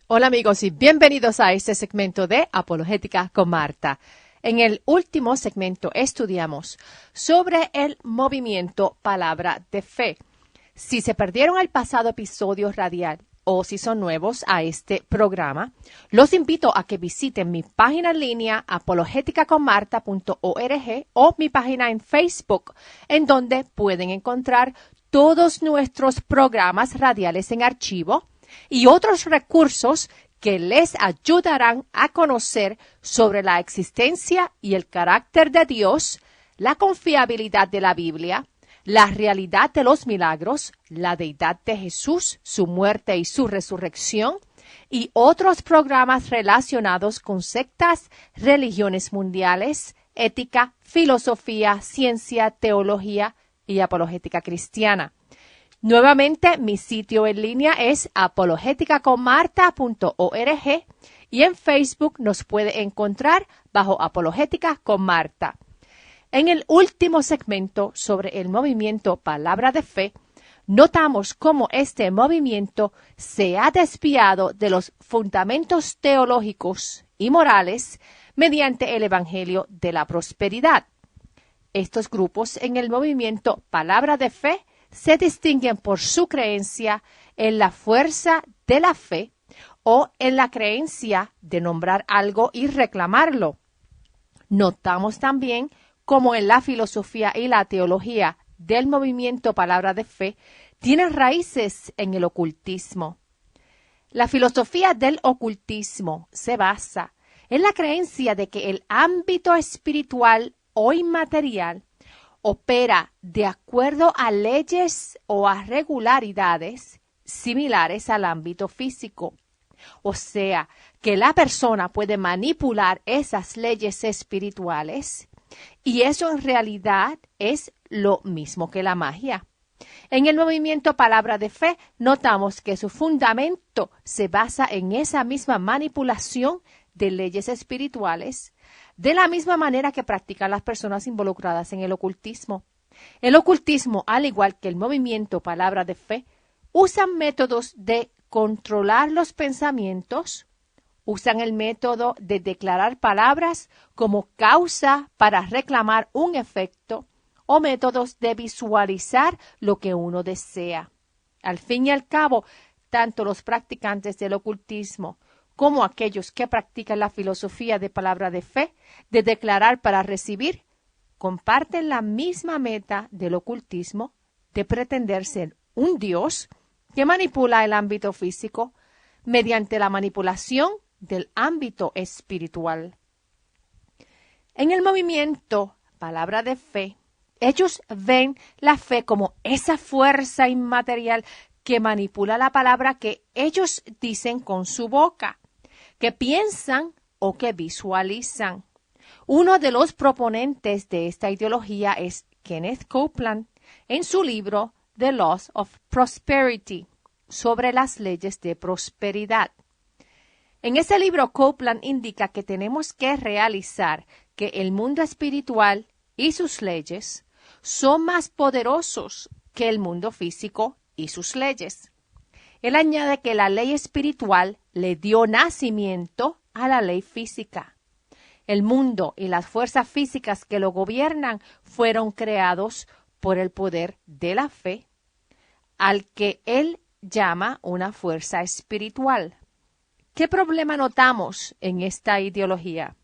Hola amigos y bienvenidos a este segmento de Apologética con Marta. En el último segmento estudiamos sobre el movimiento Palabra de Fe. Si se perdieron el pasado episodio radial o si son nuevos a este programa, los invito a que visiten mi página en línea apologeticaconmarta.org o mi página en Facebook, en donde pueden encontrar todos nuestros programas radiales en archivo y otros recursos que les ayudarán a conocer sobre la existencia y el carácter de Dios, la confiabilidad de la Biblia, la realidad de los milagros, la deidad de Jesús, su muerte y su resurrección, y otros programas relacionados con sectas, religiones mundiales, ética, filosofía, ciencia, teología y apologética cristiana. Nuevamente, mi sitio en línea es apologeticaconmarta.org y en Facebook nos puede encontrar bajo Apologética con Marta. En el último segmento sobre el movimiento Palabra de Fe, notamos cómo este movimiento se ha desviado de los fundamentos teológicos y morales mediante el Evangelio de la Prosperidad. Estos grupos en el movimiento Palabra de Fe se distinguen por su creencia en la fuerza de la fe o en la creencia de nombrar algo y reclamarlo. Notamos también cómo en la filosofía y la teología del movimiento Palabra de Fe tienen raíces en el ocultismo. La filosofía del ocultismo se basa en la creencia de que el ámbito espiritual o inmaterial opera de acuerdo a leyes o a regularidades similares al ámbito físico. O sea, que la persona puede manipular esas leyes espirituales y eso en realidad es lo mismo que la magia. En el movimiento Palabra de Fe notamos que su fundamento se basa en esa misma manipulación de leyes espirituales, de la misma manera que practican las personas involucradas en el ocultismo. El ocultismo, al igual que el movimiento Palabra de Fe, usan métodos de controlar los pensamientos, usan el método de declarar palabras como causa para reclamar un efecto o métodos de visualizar lo que uno desea. Al fin y al cabo, tanto los practicantes del ocultismo como aquellos que practican la filosofía de Palabra de Fe, de declarar para recibir, comparten la misma meta del ocultismo de pretender ser un Dios que manipula el ámbito físico mediante la manipulación del ámbito espiritual. En el movimiento Palabra de Fe, ellos ven la fe como esa fuerza inmaterial que manipula la palabra que ellos dicen con su boca, que piensan o que visualizan. Uno de los proponentes de esta ideología es Kenneth Copeland en su libro The Laws of Prosperity, sobre las leyes de prosperidad. En ese libro, Copeland indica que tenemos que realizar que el mundo espiritual y sus leyes son más poderosos que el mundo físico y sus leyes. Él añade que la ley espiritual le dio nacimiento a la ley física. El mundo y las fuerzas físicas que lo gobiernan fueron creados por el poder de la fe, al que él llama una fuerza espiritual. ¿Qué problema notamos en esta ideología?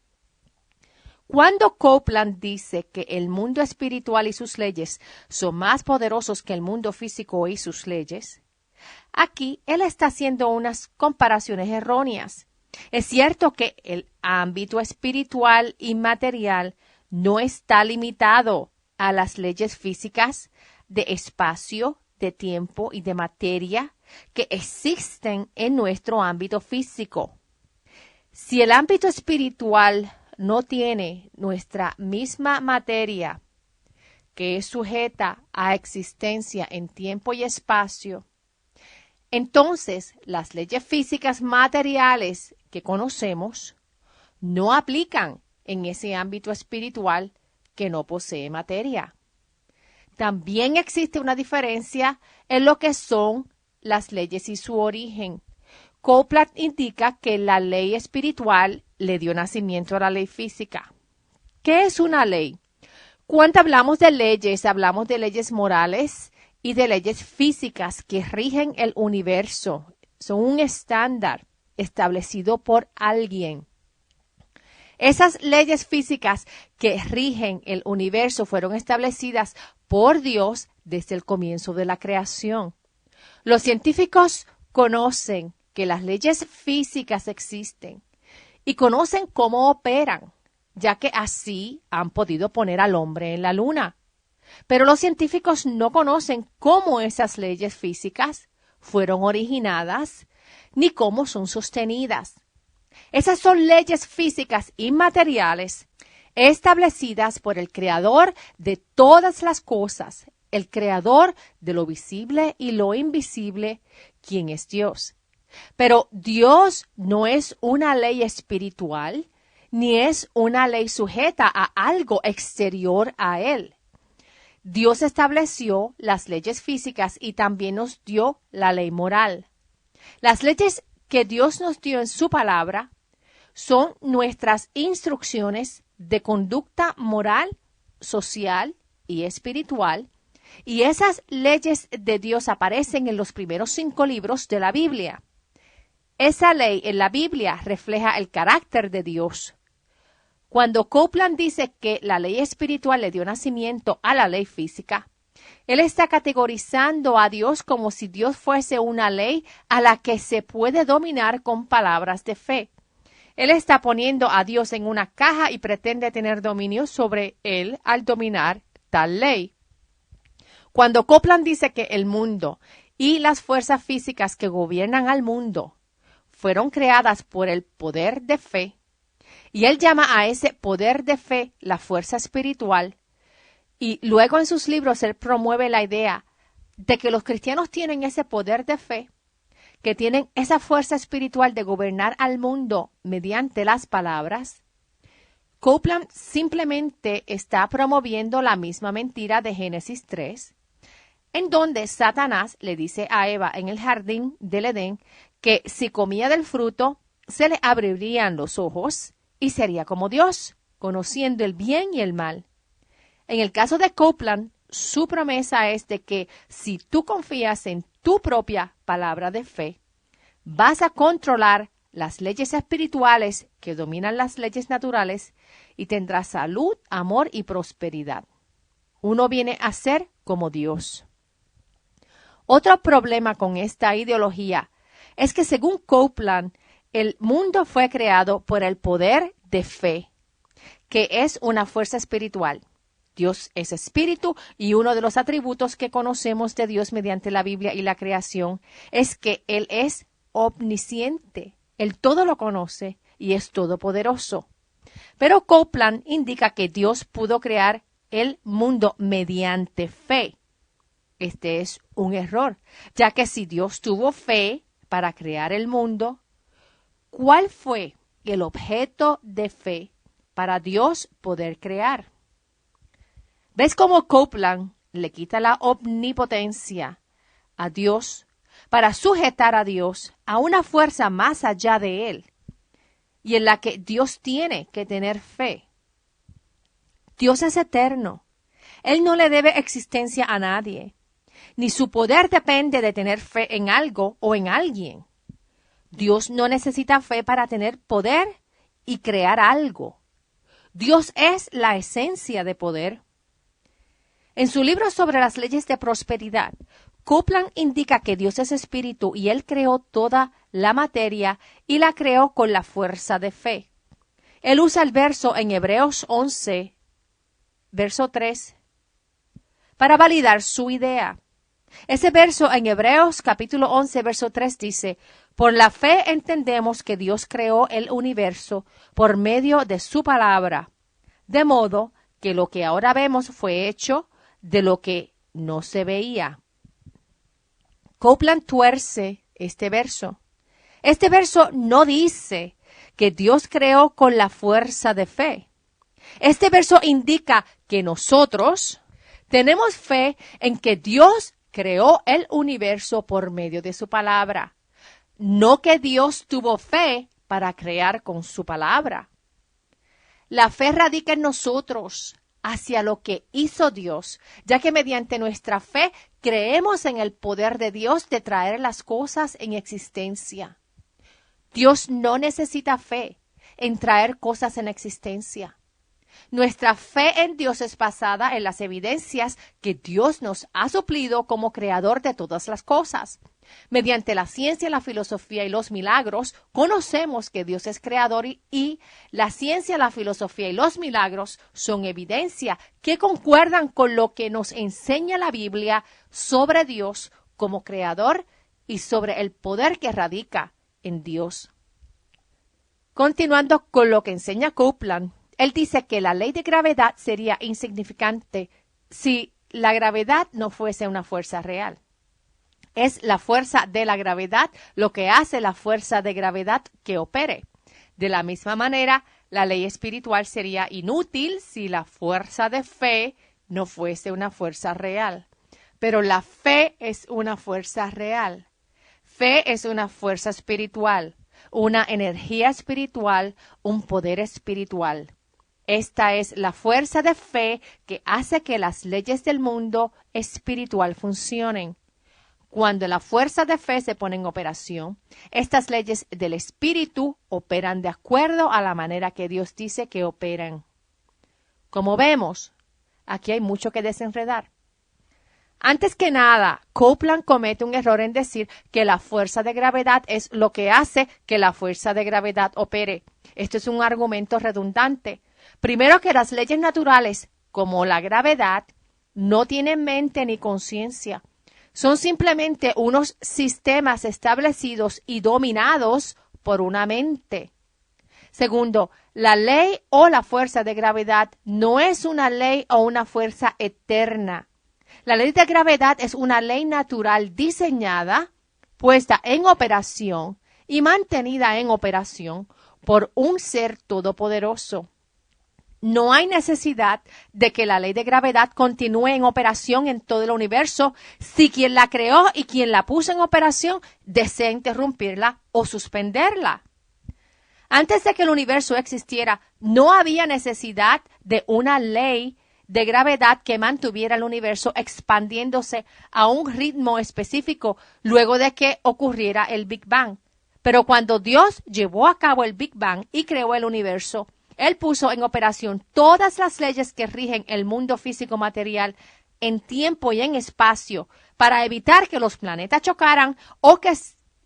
Cuando Copeland dice que el mundo espiritual y sus leyes son más poderosos que el mundo físico y sus leyes, aquí él está haciendo unas comparaciones erróneas. Es cierto que el ámbito espiritual y material no está limitado a las leyes físicas de espacio, de tiempo y de materia que existen en nuestro ámbito físico. Si el ámbito espiritual no tiene nuestra misma materia, que es sujeta a existencia en tiempo y espacio, entonces las leyes físicas materiales que conocemos no aplican en ese ámbito espiritual que no posee materia. También existe una diferencia en lo que son las leyes y su origen. Copeland indica que la ley espiritual le dio nacimiento a la ley física. ¿Qué es una ley? Cuando hablamos de leyes morales y de leyes físicas que rigen el universo. Son un estándar establecido por alguien. Esas leyes físicas que rigen el universo fueron establecidas por Dios desde el comienzo de la creación. Los científicos conocen que las leyes físicas existen y conocen cómo operan, ya que así han podido poner al hombre en la luna. Pero los científicos no conocen cómo esas leyes físicas fueron originadas ni cómo son sostenidas. Esas son leyes físicas inmateriales establecidas por el Creador de todas las cosas, el Creador de lo visible y lo invisible, quien es Dios. Pero Dios no es una ley espiritual, ni es una ley sujeta a algo exterior a Él. Dios estableció las leyes físicas y también nos dio la ley moral. Las leyes que Dios nos dio en su palabra son nuestras instrucciones de conducta moral, social y espiritual, y esas leyes de Dios aparecen en los primeros 5 libros de la Biblia. Esa ley en la Biblia refleja el carácter de Dios. Cuando Copeland dice que la ley espiritual le dio nacimiento a la ley física, él está categorizando a Dios como si Dios fuese una ley a la que se puede dominar con palabras de fe. Él está poniendo a Dios en una caja y pretende tener dominio sobre él al dominar tal ley. Cuando Copeland dice que el mundo y las fuerzas físicas que gobiernan al mundo fueron creadas por el poder de fe, y él llama a ese poder de fe la fuerza espiritual, y luego en sus libros él promueve la idea de que los cristianos tienen ese poder de fe, que tienen esa fuerza espiritual de gobernar al mundo mediante las palabras. Copeland simplemente está promoviendo la misma mentira de Génesis 3, en donde Satanás le dice a Eva en el jardín del Edén que si comía del fruto se le abrirían los ojos y sería como Dios, conociendo el bien y el mal. En el caso de Copeland, su promesa es de que si tú confías en tu propia palabra de fe, vas a controlar las leyes espirituales que dominan las leyes naturales y tendrás salud, amor y prosperidad. Uno viene a ser como Dios. Otro problema con esta ideología es que según Copeland, el mundo fue creado por el poder de fe, que es una fuerza espiritual. Dios es espíritu y uno de los atributos que conocemos de Dios mediante la Biblia y la creación es que Él es omnisciente. Él todo lo conoce y es todopoderoso. Pero Copeland indica que Dios pudo crear el mundo mediante fe. Este es un error, ya que si Dios tuvo fe para crear el mundo, ¿cuál fue el objeto de fe para Dios poder crear? ¿Ves cómo Copeland le quita la omnipotencia a Dios para sujetar a Dios a una fuerza más allá de él y en la que Dios tiene que tener fe? Dios es eterno. Él no le debe existencia a nadie, ni su poder depende de tener fe en algo o en alguien. Dios no necesita fe para tener poder y crear algo. Dios es la esencia de poder. En su libro sobre las leyes de prosperidad, Copeland indica que Dios es espíritu y Él creó toda la materia y la creó con la fuerza de fe. Él usa el verso en Hebreos 11, verso 3, para validar su idea. Ese verso en Hebreos capítulo 11, verso 3 dice, por la fe entendemos que Dios creó el universo por medio de su palabra, de modo que lo que ahora vemos fue hecho de lo que no se veía. Copeland tuerce este verso. Este verso no dice que Dios creó con la fuerza de fe. Este verso indica que nosotros tenemos fe en que Dios creó el universo por medio de su palabra. no que Dios tuvo fe para crear con su palabra. La fe radica en nosotros hacia lo que hizo Dios, ya que mediante nuestra fe creemos en el poder de Dios de traer las cosas en existencia. Dios no necesita fe en traer cosas en existencia. Nuestra fe en Dios es basada en las evidencias que Dios nos ha suplido como creador de todas las cosas. Mediante la ciencia, la filosofía y los milagros, conocemos que Dios es creador y la ciencia, la filosofía y los milagros son evidencia que concuerdan con lo que nos enseña la Biblia sobre Dios como creador y sobre el poder que radica en Dios. Continuando con lo que enseña Copeland, él dice que la ley de gravedad sería insignificante si la gravedad no fuese una fuerza real. Es la fuerza de la gravedad lo que hace la fuerza de gravedad que opere. De la misma manera, la ley espiritual sería inútil si la fuerza de fe no fuese una fuerza real. Pero la fe es una fuerza real. Fe es una fuerza espiritual, una energía espiritual, un poder espiritual. Esta es la fuerza de fe que hace que las leyes del mundo espiritual funcionen. Cuando la fuerza de fe se pone en operación, estas leyes del espíritu operan de acuerdo a la manera que Dios dice que operan. Como vemos, aquí hay mucho que desenredar. Antes que nada, Copeland comete un error en decir que la fuerza de gravedad es lo que hace que la fuerza de gravedad opere. Esto es un argumento redundante. Primero, que las leyes naturales, como la gravedad, no tienen mente ni conciencia. Son simplemente unos sistemas establecidos y dominados por una mente. Segundo, la ley o la fuerza de gravedad no es una ley o una fuerza eterna. La ley de gravedad es una ley natural diseñada, puesta en operación y mantenida en operación por un ser todopoderoso. No hay necesidad de que la ley de gravedad continúe en operación en todo el universo si quien la creó y quien la puso en operación desea interrumpirla o suspenderla. Antes de que el universo existiera, no había necesidad de una ley de gravedad que mantuviera el universo expandiéndose a un ritmo específico luego de que ocurriera el Big Bang. Pero cuando Dios llevó a cabo el Big Bang y creó el universo, Él puso en operación todas las leyes que rigen el mundo físico material en tiempo y en espacio para evitar que los planetas chocaran o que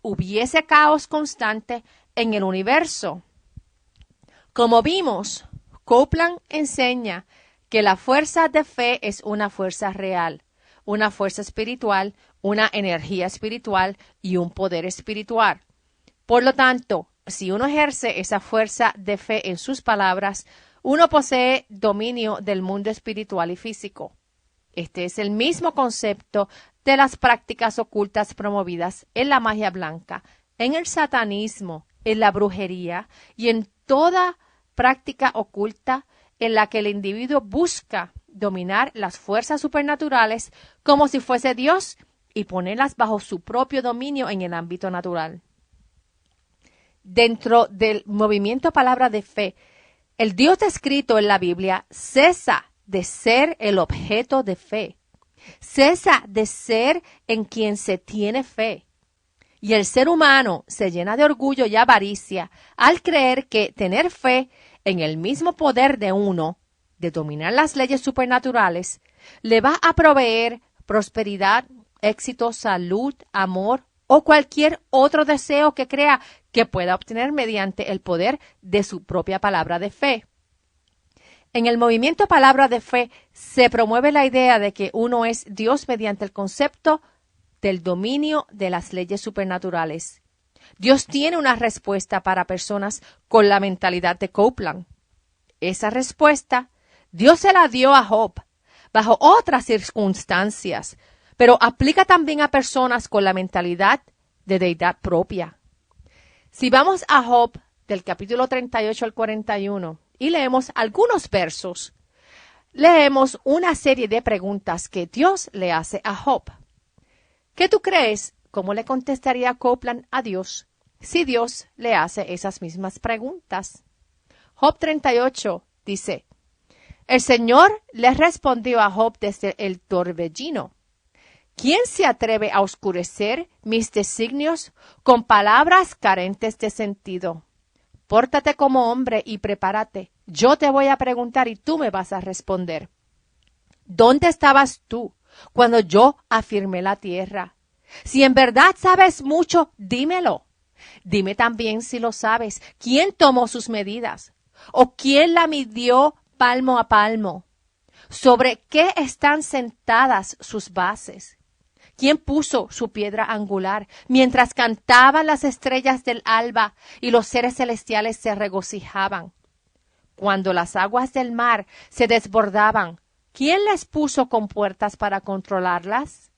hubiese caos constante en el universo. Como vimos, Copeland enseña que la fuerza de fe es una fuerza real, una fuerza espiritual, una energía espiritual y un poder espiritual. Por lo tanto, si uno ejerce esa fuerza de fe en sus palabras, uno posee dominio del mundo espiritual y físico. Este es el mismo concepto de las prácticas ocultas promovidas en la magia blanca, en el satanismo, en la brujería y en toda práctica oculta en la que el individuo busca dominar las fuerzas supernaturales como si fuese Dios y ponerlas bajo su propio dominio en el ámbito natural. Dentro del movimiento palabra de fe, el Dios descrito en la Biblia cesa de ser el objeto de fe, cesa de ser en quien se tiene fe. Y el ser humano se llena de orgullo y avaricia al creer que tener fe en el mismo poder de uno, de dominar las leyes supernaturales, le va a proveer prosperidad, éxito, salud, amor o cualquier otro deseo que crea que pueda obtener mediante el poder de su propia palabra de fe. En el movimiento palabra de fe se promueve la idea de que uno es Dios mediante el concepto del dominio de las leyes supernaturales. Dios tiene una respuesta para personas con la mentalidad de Copeland. Esa respuesta Dios se la dio a Job bajo otras circunstancias, pero aplica también a personas con la mentalidad de deidad propia. Si vamos a Job del capítulo 38 al 41 y leemos algunos versos, leemos una serie de preguntas que Dios le hace a Job. ¿Qué tú crees cómo le contestaría Copeland a Dios si Dios le hace esas mismas preguntas. Job 38 dice, el Señor le respondió a Job desde el torbellino. ¿Quién se atreve a oscurecer mis designios con palabras carentes de sentido? Pórtate como hombre y prepárate. Yo te voy a preguntar y tú me vas a responder. ¿Dónde estabas tú cuando yo afirmé la tierra? Si en verdad sabes mucho, dímelo. Dime también si lo sabes. ¿Quién tomó sus medidas? ¿O quién la midió palmo a palmo? ¿Sobre qué están sentadas sus bases? ¿Quién puso su piedra angular mientras cantaban las estrellas del alba y los seres celestiales se regocijaban? Cuando las aguas del mar se desbordaban, ¿quién les puso compuertas para controlarlas?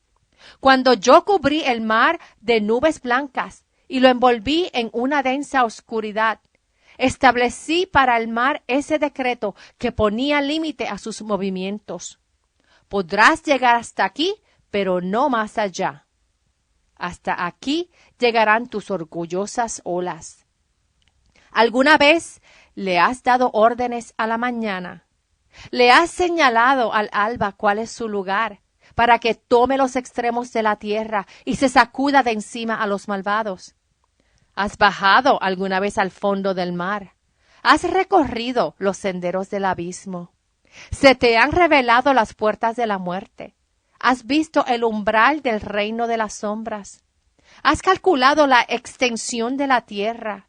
Cuando yo cubrí el mar de nubes blancas y lo envolví en una densa oscuridad, establecí para el mar ese decreto que ponía límite a sus movimientos. Podrás llegar hasta aquí, pero no más allá. Hasta aquí llegarán tus orgullosas olas. ¿Alguna vez le has dado órdenes a la mañana? ¿Le has señalado al alba cuál es su lugar, para que tome los extremos de la tierra y se sacuda de encima a los malvados? ¿Has bajado alguna vez al fondo del mar? ¿Has recorrido los senderos del abismo? ¿Se te han revelado las puertas de la muerte? ¿Has visto el umbral del reino de las sombras? ¿Has calculado la extensión de la tierra?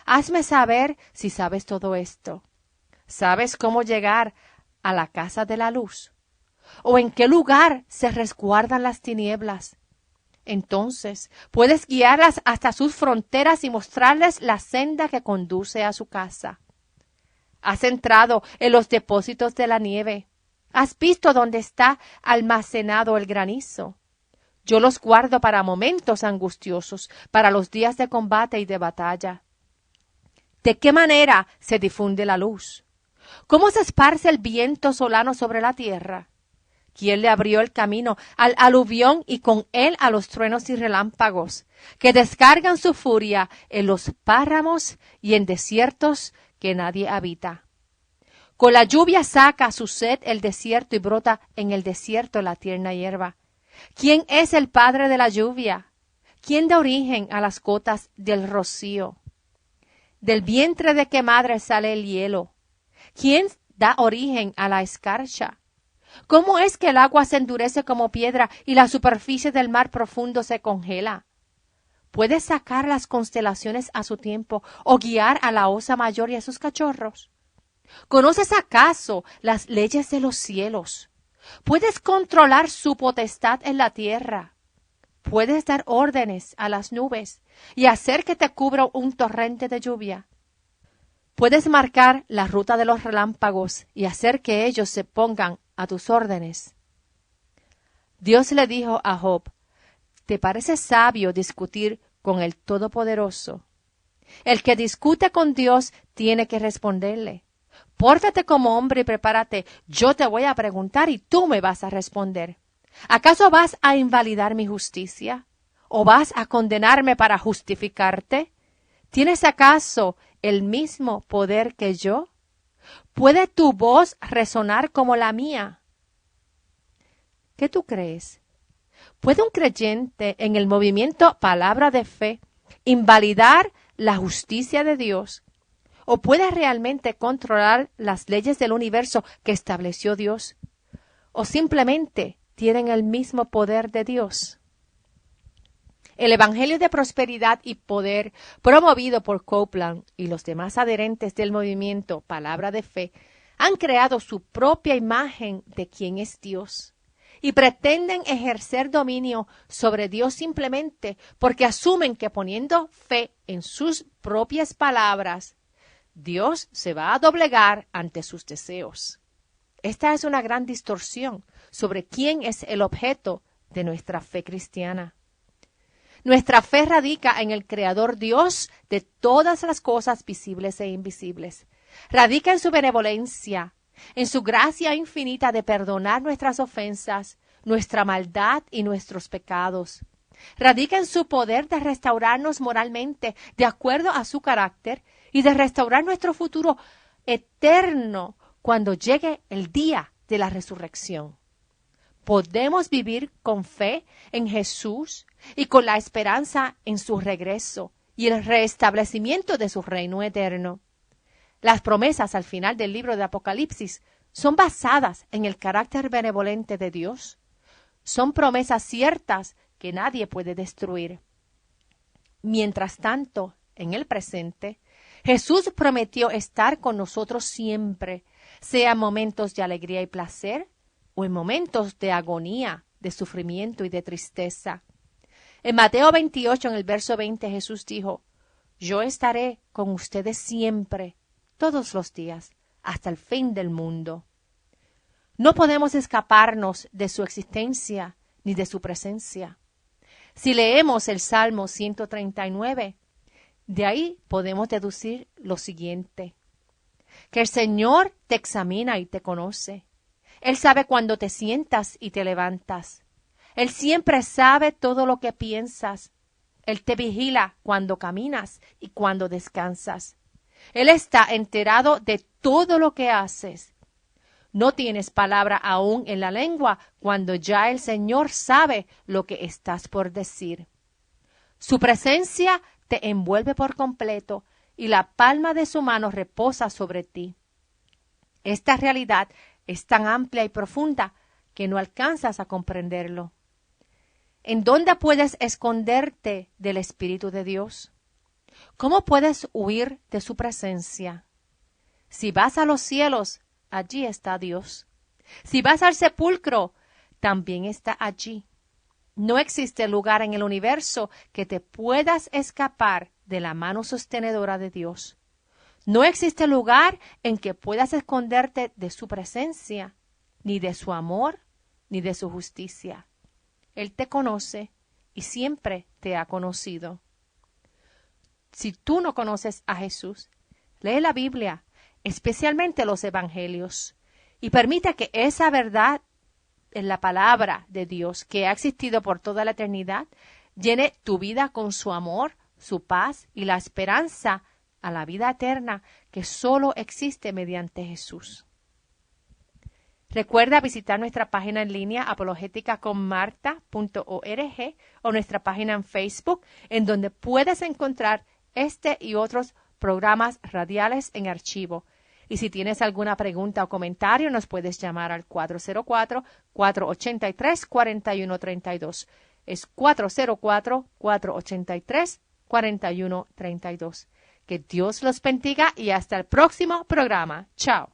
Hazme saber si sabes todo esto. ¿Sabes cómo llegar a la casa de la luz? ¿O en qué lugar se resguardan las tinieblas? Entonces puedes guiarlas hasta sus fronteras y mostrarles la senda que conduce a su casa. Has entrado en los depósitos de la nieve. Has visto dónde está almacenado el granizo. Yo los guardo para momentos angustiosos, para los días de combate y de batalla. ¿De qué manera se difunde la luz? ¿Cómo se esparce el viento solano sobre la tierra? ¿Quién le abrió el camino al aluvión y con él a los truenos y relámpagos, que descargan su furia en los páramos y en desiertos que nadie habita? Con la lluvia saca a su sed el desierto y brota en el desierto la tierna hierba. ¿Quién es el padre de la lluvia? ¿Quién da origen a las gotas del rocío? ¿Del vientre de qué madre sale el hielo? ¿Quién da origen a la escarcha? ¿Cómo es que el agua se endurece como piedra y la superficie del mar profundo se congela? ¿Puedes sacar las constelaciones a su tiempo o guiar a la osa mayor y a sus cachorros? ¿Conoces acaso las leyes de los cielos? ¿Puedes controlar su potestad en la tierra? ¿Puedes dar órdenes a las nubes y hacer que te cubra un torrente de lluvia? ¿Puedes marcar la ruta de los relámpagos y hacer que ellos se pongan a tus órdenes? Dios le dijo a Job, ¿te parece sabio discutir con el Todopoderoso? El que discute con Dios tiene que responderle. Pórtate como hombre y prepárate. Yo te voy a preguntar y tú me vas a responder. ¿Acaso vas a invalidar mi justicia? ¿O vas a condenarme para justificarte? ¿Tienes acaso el mismo poder que yo? ¿Puede tu voz resonar como la mía? ¿Qué tú crees? ¿Puede un creyente en el movimiento Palabra de Fe invalidar la justicia de Dios? ¿O puede realmente controlar las leyes del universo que estableció Dios? ¿O simplemente tienen el mismo poder de Dios? El Evangelio de Prosperidad y Poder, promovido por Copeland y los demás adherentes del movimiento Palabra de Fe, han creado su propia imagen de quién es Dios y pretenden ejercer dominio sobre Dios simplemente porque asumen que poniendo fe en sus propias palabras, Dios se va a doblegar ante sus deseos. Esta es una gran distorsión sobre quién es el objeto de nuestra fe cristiana. Nuestra fe radica en el Creador Dios de todas las cosas visibles e invisibles. Radica en su benevolencia, en su gracia infinita de perdonar nuestras ofensas, nuestra maldad y nuestros pecados. Radica en su poder de restaurarnos moralmente de acuerdo a su carácter y de restaurar nuestro futuro eterno cuando llegue el día de la resurrección. Podemos vivir con fe en Jesús y con la esperanza en su regreso y el restablecimiento de su reino eterno. Las promesas al final del libro de Apocalipsis son basadas en el carácter benevolente de Dios. Son promesas ciertas que nadie puede destruir. Mientras tanto, en el presente, Jesús prometió estar con nosotros siempre, sea en momentos de alegría y placer o en momentos de agonía, de sufrimiento y de tristeza. En Mateo 28, en el verso 20, Jesús dijo: Yo estaré con ustedes siempre, todos los días, hasta el fin del mundo. No podemos escaparnos de su existencia ni de su presencia. Si leemos el Salmo 139, de ahí podemos deducir lo siguiente: que el Señor te examina y te conoce. Él sabe cuando te sientas y te levantas. Él siempre sabe todo lo que piensas. Él te vigila cuando caminas y cuando descansas. Él está enterado de todo lo que haces. No tienes palabra aún en la lengua cuando ya el Señor sabe lo que estás por decir. Su presencia te envuelve por completo y la palma de su mano reposa sobre ti. Esta realidad es tan amplia y profunda que no alcanzas a comprenderlo. ¿En dónde puedes esconderte del Espíritu de Dios? ¿Cómo puedes huir de su presencia? Si vas a los cielos, allí está Dios. Si vas al sepulcro, también está allí. No existe lugar en el universo que te puedas escapar de la mano sostenedora de Dios. No existe lugar en que puedas esconderte de su presencia, ni de su amor, ni de su justicia. Él te conoce y siempre te ha conocido. Si tú no conoces a Jesús, lee la Biblia, especialmente los Evangelios, y permita que esa verdad en la palabra de Dios, que ha existido por toda la eternidad, llene tu vida con su amor, su paz y la esperanza a la vida eterna que solo existe mediante Jesús. Recuerda visitar nuestra página en línea apologeticaconmarta.org o nuestra página en Facebook, en donde puedes encontrar este y otros programas radiales en archivo. Y si tienes alguna pregunta o comentario, nos puedes llamar al 404-483-4132. Es 404-483-4132. Que Dios los bendiga y hasta el próximo programa. Chao.